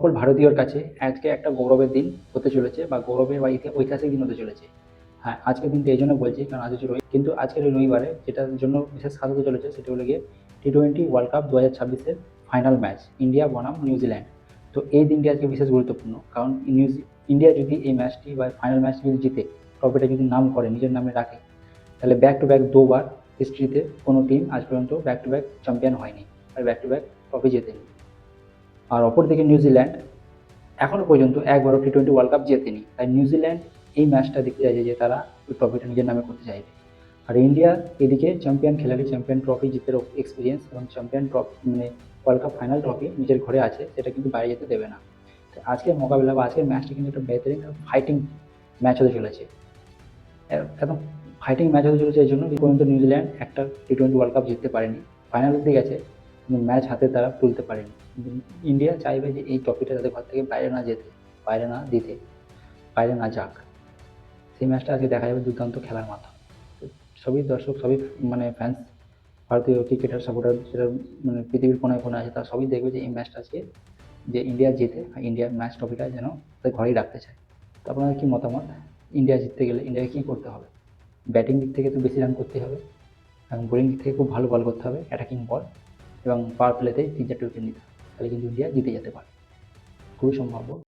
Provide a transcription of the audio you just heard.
সকল ভারতীয়র কাছে আজকে একটা গৌরবের দিন হতে চলেছে বা গৌরবের বা ঐতিহাসিক দিন হতে চলেছে। হ্যাঁ, আজকের দিনটা এই জন্য বলছি কারণ আজ হচ্ছে কিন্তু আজকের এই রবিবারে যেটার জন্য বিশেষ খাস হতে চলেছে সেটা হলো গিয়ে টি-20 ওয়ার্ল্ড কাপ 2026-এর ফাইনাল ম্যাচ ইন্ডিয়া বনাম নিউজিল্যান্ড। তো এই দিনটি আজকে বিশেষ গুরুত্বপূর্ণ কারণ ইন্ডিয়া যদি এই ম্যাচটি বা ফাইনাল ম্যাচটি যদি জিতে, ট্রফিটা যদি নাম করে নিজের নামে রাখে, তাহলে ব্যাক টু ব্যাক দুবার হিস্ট্রিতে কোনো টিম আজ পর্যন্ত ব্যাক টু ব্যাক চ্যাম্পিয়ন হয়নি আর ব্যাক টু ব্যাক ট্রফি জেতেনি। আর অপরদিকে নিউজিল্যান্ড এখনো পর্যন্ত একবারও টি-20 ওয়ার্ল্ড কাপ জেতেনি, তাই নিউজিল্যান্ড এই ম্যাচটা দেখতে চাইছে যে তারা ওই ট্রফিটা নিজের নামে করতে চাইবে। আর ইন্ডিয়া এদিকে চ্যাম্পিয়ন খেলাড়ি, চ্যাম্পিয়ন ট্রফি জিতের এক্সপিরিয়েন্স এবং চ্যাম্পিয়ন ট্রফি মানে ওয়ার্ল্ড কাপ ফাইনাল ট্রফি নিজের ঘরে আছে, সেটা কিন্তু বাইরে যেতে দেবে না। তো আজকের মোকাবিলা বা আজকের ম্যাচটি কিন্তু একটা বেহতরিন ফাইটিং ম্যাচ হতে চলেছে। একদম ফাইটিং ম্যাচ হতে চলেছে, এই জন্য এই পর্যন্ত নিউজিল্যান্ড একটা টি-20 ওয়ার্ল্ড কাপ জিততে পারেনি, ফাইনাল অব্দি গেছে কিন্তু ম্যাচ হাতে তারা তুলতে পারেনি। কিন্তু ইন্ডিয়া চাইবে যে এই ট্রফিটা তাদের ঘর থেকে বাইরে না যেতে, বাইরে না দিতে, বাইরে না যাক। সেই ম্যাচটা আজকে দেখা যাবে দুর্দান্ত খেলার মাধ্যমে। তো সবই দর্শক, সবই মানে ফ্যান্স, ভারতীয় ক্রিকেটার সাপোর্টার যেটা মানে পৃথিবীর কোনায় কোনায় আছে, তারা সবই দেখবে যে এই ম্যাচটা আজকে যে ইন্ডিয়া জেতে আর ইন্ডিয়ার ম্যাচ ট্রফিটা যেন তাদের ঘরেই রাখতে চায়। তো আপনাদের কী মতামত? ইন্ডিয়া জিততে গেলে ইন্ডিয়াকে কী করতে হবে? ব্যাটিং দিক থেকে তো বেশি রান করতেই হবে এবং বোলিং দিক থেকে খুব ভালো বল করতে হবে, অ্যাটাকিং বল, এবং পাওয়ার প্লেতে 3-4 উইকেট নিতে হবে, তাহলে কিন্তু ইন্ডিয়া জিতে যেতে পারে, খুবই সম্ভাব্য।